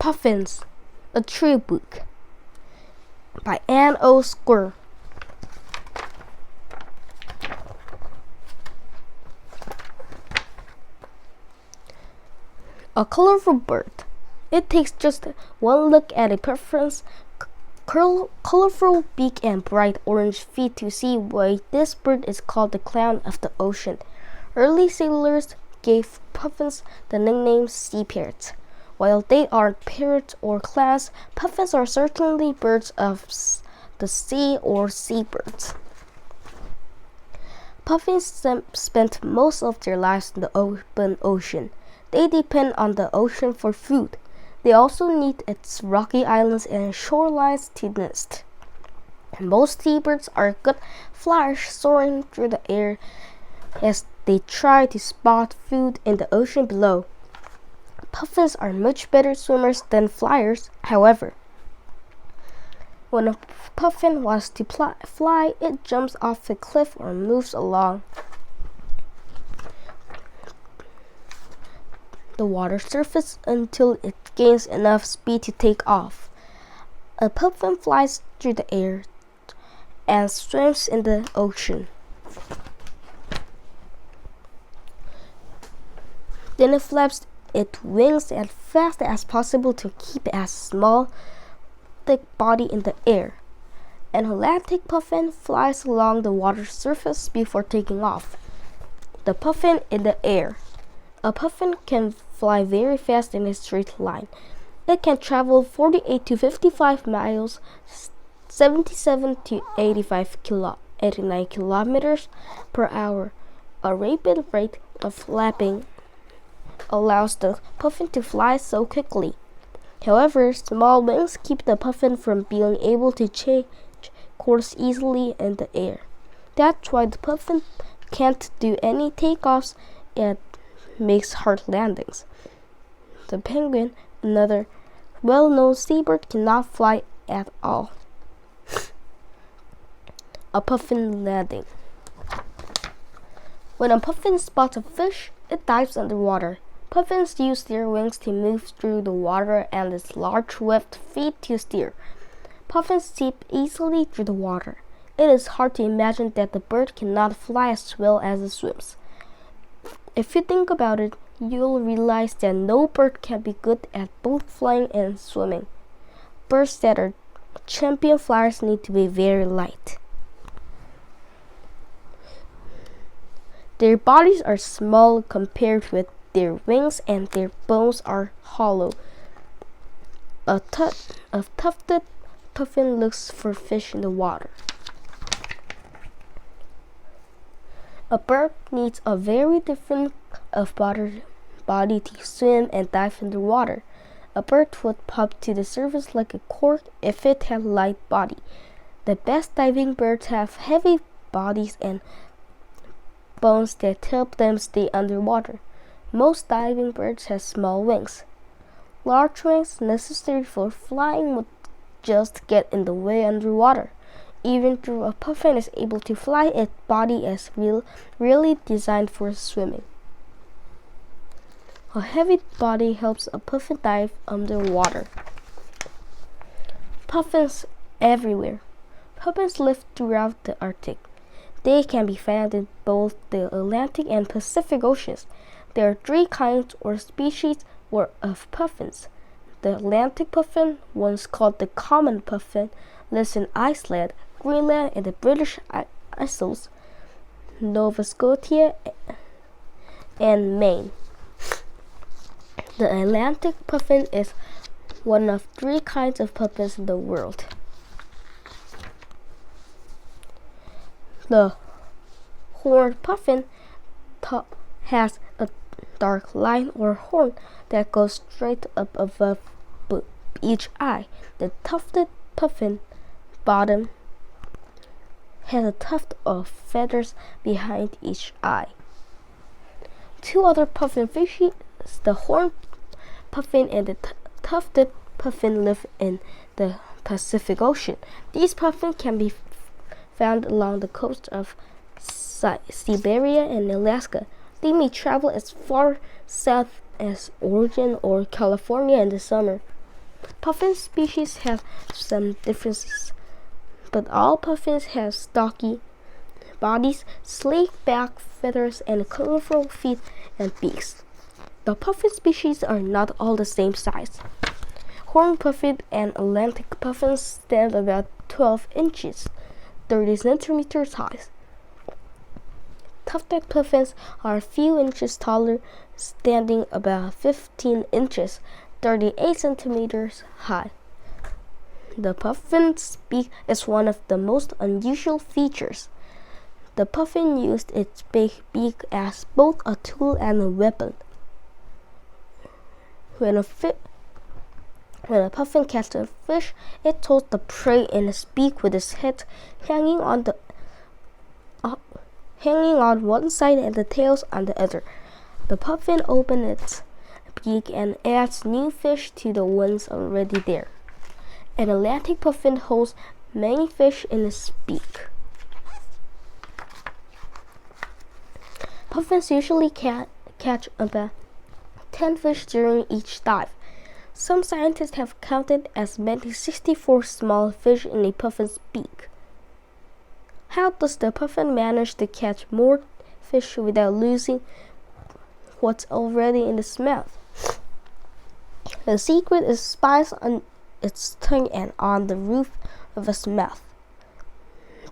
Puffins, a Tree Book by Anne O. Squire. A colorful bird. It takes just one look at a puffin's colorful beak and bright orange feet to see why this bird is called the clown of the ocean. Early sailors gave puffins the nickname sea parrots. While they aren't parrots or clowns, puffins are certainly birds of the sea or seabirds. Puffins spend most of their lives in the open ocean. They depend on the ocean for food. They also need its rocky islands and shorelines to nest. Most seabirds are good flyers, soaring through the air as they try to spot food in the ocean below. Puffins are much better swimmers than flyers, however. When a puffin wants to fly, it jumps off a cliff or moves along the water surface until it gains enough speed to take off. A puffin flies through the air and swims in the ocean. Then it flaps its wings as fast as possible to keep a small, thick body in the air. An Atlantic puffin flies along the water surface before taking off. The puffin in the air. A puffin can fly very fast in a straight line. It can travel 48 to 55 miles, 77 to 89 kilometers per hour. A rapid rate of flapping allows the puffin to fly so quickly. However, small wings keep the puffin from being able to change course easily in the air. That's why the puffin can't do any takeoffs and makes hard landings. The penguin, another well-known seabird, cannot fly at all. A puffin landing. When a puffin spots a fish, it dives underwater. Puffins use their wings to move through the water and its large webbed feet to steer. Puffins seep easily through the water. It is hard to imagine that the bird cannot fly as well as it swims. If you think about it, you'll realize that no bird can be good at both flying and swimming. Birds that are champion flyers need to be very light. Their bodies are small compared with their wings, and their bones are hollow. A tufted puffin looks for fish in the water. A bird needs a very different body to swim and dive underwater. A bird would pop to the surface like a cork if it had a light body. The best diving birds have heavy bodies and bones that help them stay underwater. Most diving birds have small wings. Large wings necessary for flying would just get in the way underwater. Even though a puffin is able to fly, its body is really designed for swimming. A heavy body helps a puffin dive underwater. Puffins everywhere. Puffins live throughout the Arctic. They can be found in both the Atlantic and Pacific Oceans. There are 3 kinds or species of puffins. The Atlantic puffin, once called the common puffin, lives in Iceland, Greenland, and the British Isles, Nova Scotia, and Maine. The Atlantic puffin is one of 3 kinds of puffins in the world. The horned puffin has a dark line or horn that goes straight up above each eye. The tufted puffin bottom has a tuft of feathers behind each eye. 2 other puffin species, the horned puffin and the tufted puffin, live in the Pacific Ocean. These puffins can be found along the coast of Siberia and Alaska. They may travel as far south as Oregon or California in the summer. Puffin species have some differences, but all puffins have stocky bodies, sleek back feathers, and colorful feet and beaks. The puffin species are not all the same size. Horned puffin and Atlantic puffins stand about 12 inches, 30 centimeters high. Tufted puffins are a few inches taller, standing about 15 inches, 38 centimeters high. The puffin's beak is one of the most unusual features. The puffin used its big beak as both a tool and a weapon. When a puffin catches a fish, it holds the prey in its beak with its head hanging on one side and the tails on the other. The puffin opens its beak and adds new fish to the ones already there. An Atlantic puffin holds many fish in its beak. Puffins usually catch about 10 fish during each dive. Some scientists have counted as many 64 small fish in a puffin's beak. How does the puffin manage to catch more fish without losing what's already in its mouth? The secret is spines on its tongue and on the roof of its mouth.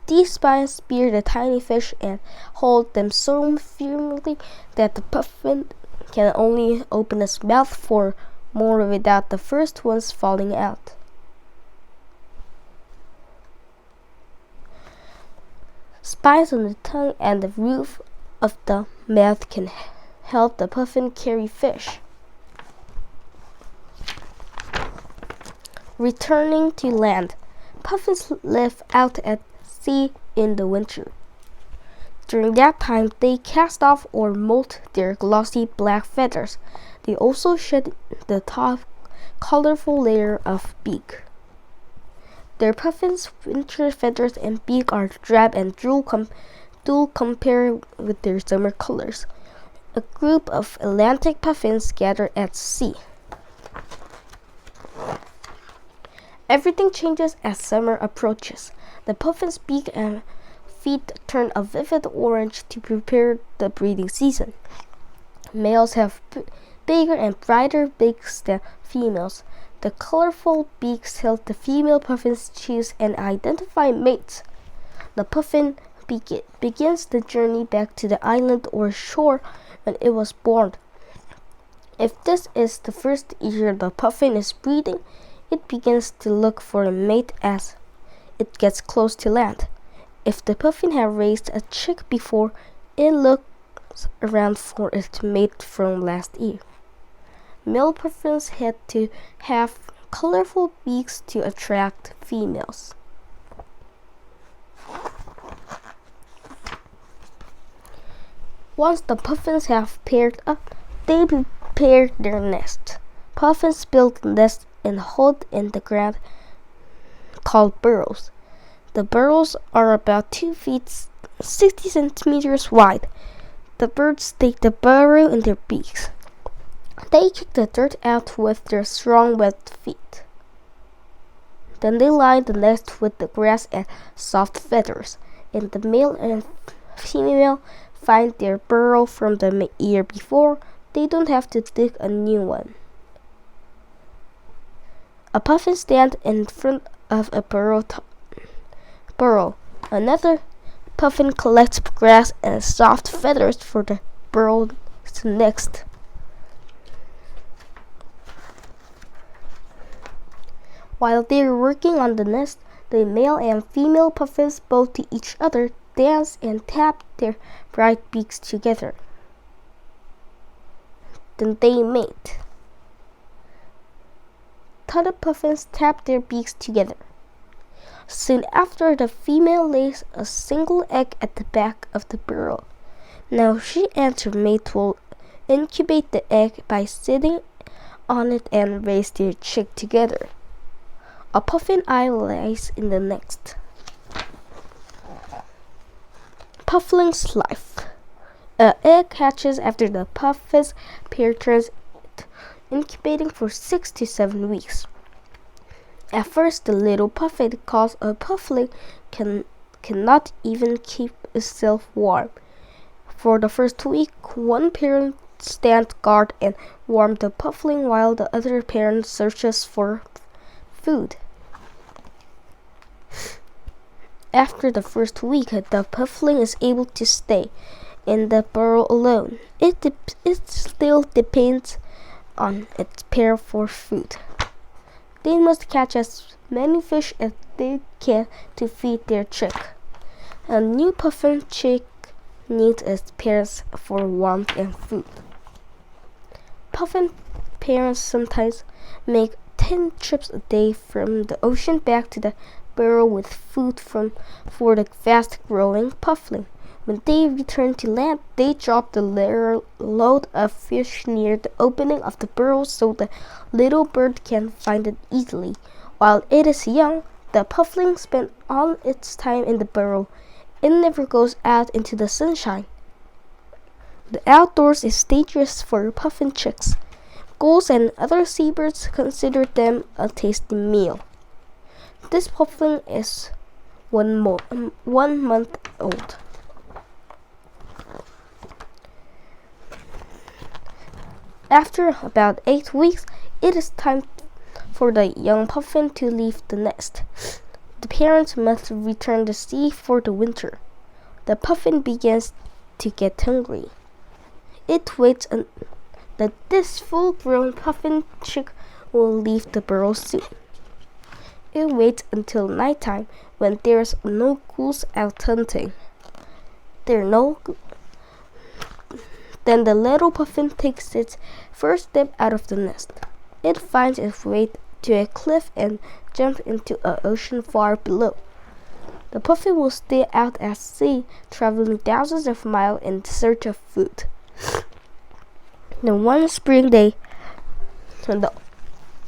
These spines spear the tiny fish and hold them so firmly that the puffin can only open its mouth for more without the first ones falling out. Spines on the tongue and the roof of the mouth can help the puffin carry fish. Returning to land, puffins live out at sea in the winter. During that time, they cast off or molt their glossy black feathers. They also shed the top colorful layer of beak. Their puffins' winter feathers and beak are drab and dull compared with their summer colors. A group of Atlantic puffins gather at sea. Everything changes as summer approaches. The puffin's beak and feet turn a vivid orange to prepare the breeding season. Males have bigger and brighter beaks than females. The colorful beaks help the female puffins choose and identify mates. The puffin begins the journey back to the island or shore when it was born. If this is the first year the puffin is breeding, it begins to look for a mate as it gets close to land. If the puffin has raised a chick before, it looks around for its mate from last year. Male puffins had to have colorful beaks to attract females. Once the puffins have paired up, they prepare their nest. Puffins build nests and hold in the ground called burrows. The burrows are about 2 feet 60 centimeters wide. The birds take the burrow in their beaks. They kick the dirt out with their strong webbed feet. Then they line the nest with the grass and soft feathers, and the male and female find their burrow from the year before. They don't have to dig a new one. A puffin stands in front of a burrow. Another puffin collects grass and soft feathers for the burrow's nest. While they are working on the nest, the male and female puffins bow to each other, dance, and tap their bright beaks together. Then they mate. Other puffins tap their beaks together. Soon after, the female lays a single egg at the back of the burrow. Now she and her mate will incubate the egg by sitting on it and raise their chick together. A puffin eye lies in the nest. Puffling's life. An egg hatches after the puffin's pair turns, incubating for 6 to 7 weeks. At first, the little puffin, called a puffling, cannot even keep itself warm. For the first week, one parent stands guard and warms the puffling while the other parent searches for food. After the first week, the puffling is able to stay in the burrow alone. It still depends on its pair for food. They must catch as many fish as they can to feed their chick. A new puffin chick needs its parents for warmth and food. Puffin parents sometimes make 10 trips a day from the ocean back to the burrow with food for the fast-growing puffling. When they return to land, they drop the load of fish near the opening of the burrow so the little bird can find it easily. While it is young, the puffling spends all its time in the burrow. It never goes out into the sunshine. The outdoors is dangerous for puffin chicks. Gulls and other seabirds consider them a tasty meal. This puffling is 1 month old. After about 8 weeks, it is time for the young puffin to leave the nest. The parents must return to sea for the winter. The puffin begins to get hungry. It waits that this full-grown puffin chick will leave the burrow soon. It waits until nighttime when there's no ghouls out hunting. Then the little puffin takes its first step out of the nest. It finds its way to a cliff and jumps into an ocean far below. The puffin will stay out at sea, traveling thousands of miles in search of food. Then one spring day, when the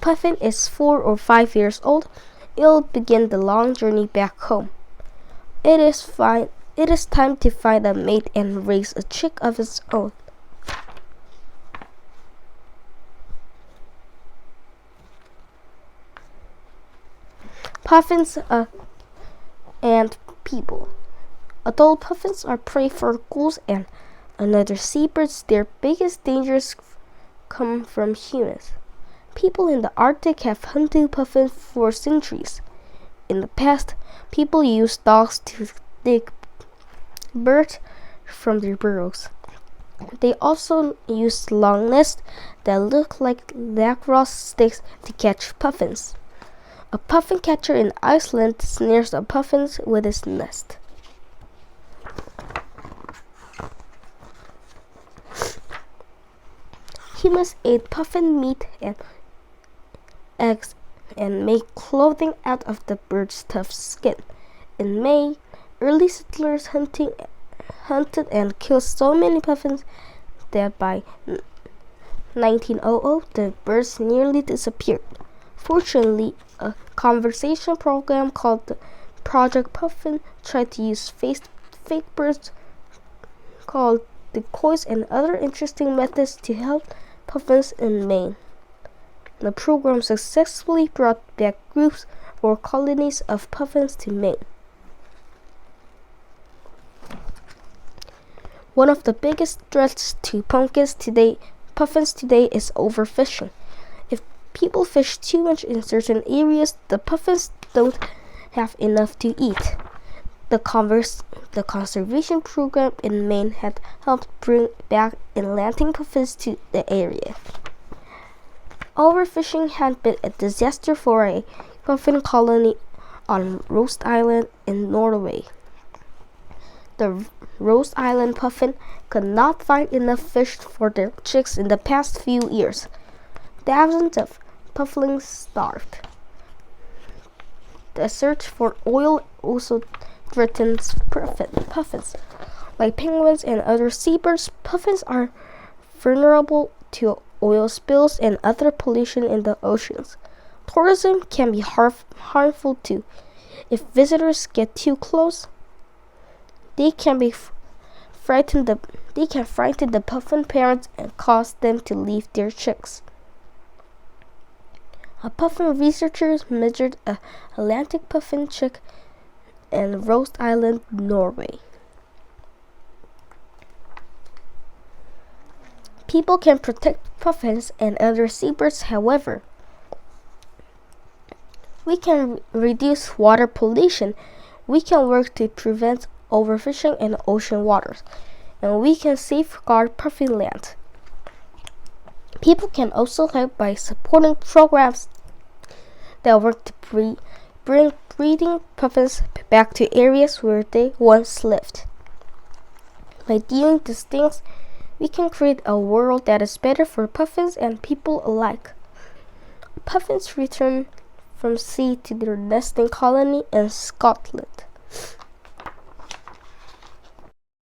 puffin is 4 or 5 years old, it'll begin the long journey back home. It is time to find a mate and raise a chick of its own. Puffins and people. Adult puffins are prey for ghouls and other seabirds. Their biggest dangers come from humans. People in the Arctic have hunted puffins for centuries. In the past, people used dogs to dig birds from their burrows. They also used long nests that look like lacrosse sticks to catch puffins. A puffin catcher in Iceland snares the puffins with his nest. Humans ate puffin meat and eggs and make clothing out of the bird's tough skin. In May, early settlers hunted and killed so many puffins that by 1900 the birds nearly disappeared. Fortunately, a conservation program called the Project Puffin tried to use fake birds called decoys and other interesting methods to help puffins in Maine. The program successfully brought back groups or colonies of puffins to Maine. One of the biggest threats to puffins today is overfishing. If people fish too much in certain areas, the puffins don't have enough to eat. The conservation program in Maine had helped bring back Atlantic puffins to the area. Overfishing had been a disaster for a puffin colony on Rhode Island in Norway. The Rhode Island puffin could not find enough fish for their chicks in the past few years. Thousands of puffins starved. The search for oil also threatens puffins. Like penguins and other seabirds, puffins are vulnerable to oil spills and other pollution in the oceans. Tourism can be harmful too. If visitors get too close, they can frighten the puffin parents and cause them to leave their chicks. Puffin researchers measured a Atlantic puffin chick in Rost Island, Norway. People can protect puffins and other seabirds, however. We can reduce water pollution. We can work to prevent overfishing in ocean waters. And we can safeguard puffin land. People can also help by supporting programs that work to bring breeding puffins back to areas where they once lived. By doing these things, we can create a world that is better for puffins and people alike. Puffins return from sea to their nesting colony in Scotland.